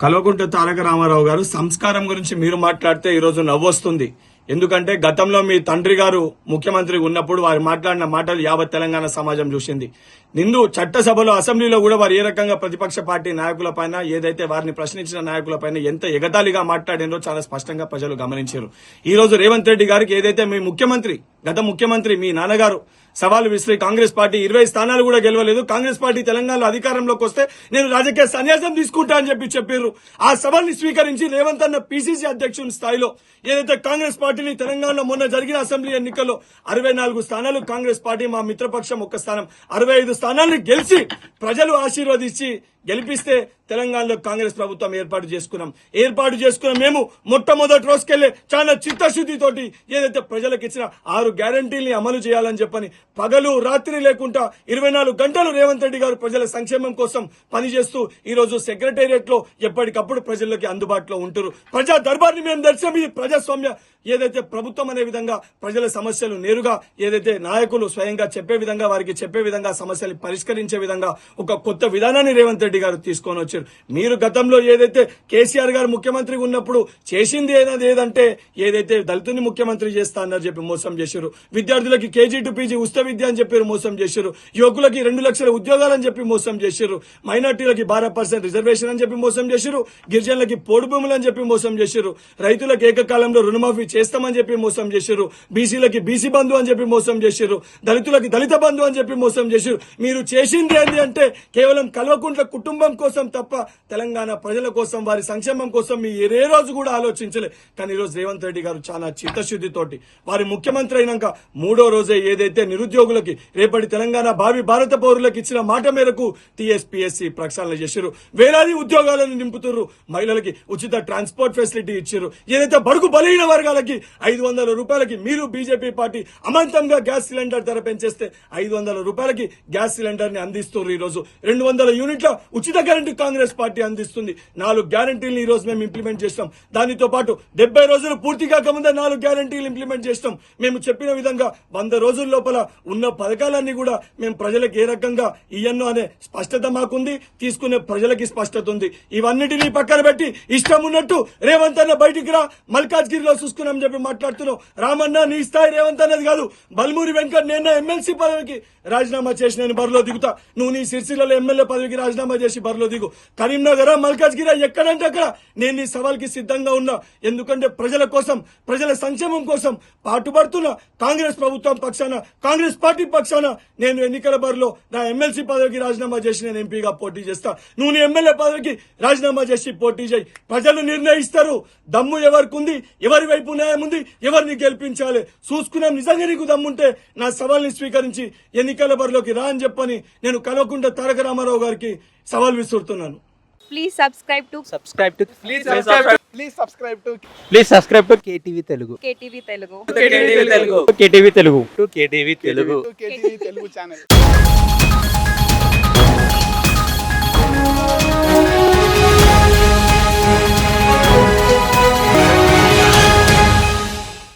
కల్వకుంట్ల తారక రామారావు గారు సంస్కారం గురించి మీరు మాట్లాడితే ఈరోజు నవ్వొస్తుంది. ఎందుకంటే గతంలో మీ తండ్రి గారు ముఖ్యమంత్రి ఉన్నప్పుడు వారు మాట్లాడిన మాటలు యావత్ తెలంగాణ సమాజం చూసింది. నిండు చట్టసభలో అసెంబ్లీలో కూడా వారు ఏ రకంగా ప్రతిపక్ష పార్టీ నాయకులపైన ఏదైతే వారిని ప్రశ్నించిన నాయకులపైన ఎంత ఎగతాళిగా మాట్లాడినో చాలా స్పష్టంగా ప్రజలు గమనించారు. ఈ రోజు రేవంత్ రెడ్డి గారికి ఏదైతే మీ ముఖ్యమంత్రి గత ముఖ్యమంత్రి మీ నాన్నగారు సవాలు విసిరి కాంగ్రెస్ పార్టీ 20 స్థానాలు కూడా గెలవలేదు, కాంగ్రెస్ పార్టీ తెలంగాణలో అధికారంలోకి వస్తే నేను రాజకీయ సన్యాసం తీసుకుంటా అని చెప్పారు. ఆ సవాల్ని స్వీకరించి రేవంత్ అన్న పిసిసి అధ్యక్షుని స్థాయిలో ఏదైతే కాంగ్రెస్ పార్టీని తెలంగాణలో మొన్న జరిగిన అసెంబ్లీ ఎన్నికల్లో 64 స్థానాలు కాంగ్రెస్ పార్టీ, మా మిత్రపక్షం ఒక్క స్థానం 65 స్థానాలను గెలిచి ప్రజలు ఆశీర్వదించి గెలిపిస్తే తెలంగాణలో కాంగ్రెస్ ప్రభుత్వం ఏర్పాటు చేసుకున్నాం. మేము మొట్టమొదటి రోజుకెళ్లే చాలా చిత్తశుద్ధితోటి ఏదైతే ప్రజలకు ఇచ్చిన 6 గ్యారంటీల్ని అమలు చేయాలని చెప్పని పగలు రాత్రి లేకుండా 24 గంటలు రేవంత్ రెడ్డి గారు ప్రజల సంక్షేమం కోసం పనిచేస్తూ ఈ రోజు సెక్రటేరియట్ లో ఎప్పటికప్పుడు ప్రజలకి అందుబాటులో ఉంటారు. ప్రజా దర్బార్ని మేము దర్శనం. ఇది ప్రజాస్వామ్య ఏదైతే ప్రభుత్వం అనే విధంగా ప్రజల సమస్యలు నేరుగా ఏదైతే నాయకులు స్వయంగా చెప్పే విధంగా వారికి చెప్పే విధంగా సమస్యలు పరిష్కరించే విధంగా ఒక కొత్త విధానాన్ని రేవంత్ రెడ్డి గారు తీసుకొని వచ్చారు. మీరు గతంలో ఏదైతే కేసీఆర్ గారు ముఖ్యమంత్రిగా ఉన్నప్పుడు చేసింది ఏదంటే ఏదైతే దళితుని ముఖ్యమంత్రి చేస్తా అన్నారు చెప్పి మోసం చేశారు. విద్యార్థులకి కేజీ టు పీజీ ఉచిత విద్య అని చెప్పి మోసం చేశారు. యువకులకి 2 లక్షల ఉద్యోగాలని చెప్పి మోసం చేశారు. మైనార్టీలకి 12% రిజర్వేషన్ అని చెప్పి మోసం చేశారు. గిరిజనులకి పోడు భూములు అని చెప్పి మోసం చేశారు. రైతులకు ఏకకాలంలో రుణమాఫీ చేస్తామని చెప్పి మోసం చేశారు. బీసీలకి బీసీ బంధు అని చెప్పి మోసం చేశారు. దళితులకి దళిత బంధు అని చెప్పి మోసం చేశారు. మీరు చేసింది ఏంటి అంటే కేవలం కల్వకుంట్ల కుటుంబం కోసం తప్ప తెలంగాణ ప్రజల కోసం వారి సంక్షేమం కోసం మీ ఏ రోజు కూడా ఆలోచించలే. కానీ ఈరోజు రేవంత్ రెడ్డి గారు చాలా చిత్తశుద్ధితోటి వారి ముఖ్యమంత్రి అయినాక 3వ రోజే ఏదైతే నిరుద్యోగులకి రేపటి తెలంగాణ భావి భారత పౌరులకు ఇచ్చిన మాట మేరకు టీఎస్పీఎస్సీ ప్రక్షాళన చేశారు. వేలాది ఉద్యోగాలను నింపుతున్నారు. మహిళలకి ఉచిత ట్రాన్స్పోర్ట్ ఫెసిలిటీ ఇచ్చారు. ఏదైతే బడుగు బలహీన వర్గాలకి 500 రూపాయలకి మీరు బీజేపీ పార్టీ అమాంతంగా గ్యాస్ సిలిండర్ ధర పెంచేస్తే 500 రూపాయలకి గ్యాస్ సిలిండర్ ని అందిస్తున్నారు. ఈ రోజు 200 యూనిట్ల ఉచిత కరెంటు కాంగ్రెస్ పార్టీ అందిస్తుంది. 4 గ్యారంటీలను ఈ రోజు మేము ఇంప్లిమెంట్ చేస్తాం. దానితో పాటు 70 రోజులు పూర్తి కాకముందే 4 గ్యారంటీలు ఇంప్లిమెంట్ చేస్తాం. మేము చెప్పిన విధంగా 100 రోజుల లోపల ఉన్న పథకాలన్నీ కూడా మేము ప్రజలకు ఏ రకంగా ఇయ్యను అనే స్పష్టత మాకుంది. తీసుకునే ప్రజలకి స్పష్టత ఉంది. ఇవన్నిటినీ పక్కన పెట్టి ఇష్టం ఉన్నట్టు రేవంత్ అన్న బయటికి రా మల్కాజ్గిరిలో చూసుకున్నాం చెప్పి మాట్లాడుతున్నావు. రామన్న నీ స్థాయి రేవంత్ అన్నది కాదు. బల్మూరి వెంకట్ నేను ఎమ్మెల్సీ పదవికి రాజీనామా చేసి నేను బరిలో దిగుతా. నువ్వు నీ సిరిసిల్లలో ఎమ్మెల్యే పదవికి రాజీనామా చేసి బరిలో దిగు. కరీంనగర్ మల్కాజ్గిరి ఎక్కడంటే అక్కడ నేను నీ సవాల్కి సిద్ధంగా ఉన్నా. ఎందుకంటే ప్రజల కోసం ప్రజల సంక్షేమం కోసం పాటుపడుతున్న కాంగ్రెస్ ప్రభుత్వం పక్షాన కాంగ్రెస్ పార్టీ పక్షాన నేను ఎన్నికల బరిలో నా ఎమ్మెల్సీ పదవికి రాజీనామా చేసి నేను ఎంపీగా పోటీ చేస్తా. నువ్వు నీ ఎమ్మెల్యే పదవికి రాజీనామా చేసి పోటీ చేయి. ప్రజలు నిర్ణయిస్తారు. దమ్ము ఎవరికి ఉంది, ఎవరి వైపు న్యాయం ఉంది, ఎవరిని గెలిపించాలి చూసుకున్నాం. నిజంగా నీకు దమ్ముంటే నా సవాల్ని స్వీకరించి ఎన్నికల బరిలోకి రా అని చెప్పని నేను కల్వకుంట్ల తారక రామారావు గారికి సవాల్ విసురుతున్నాను. Please subscribe to KTV Telugu. KTV Telugu. KTV Telugu channel.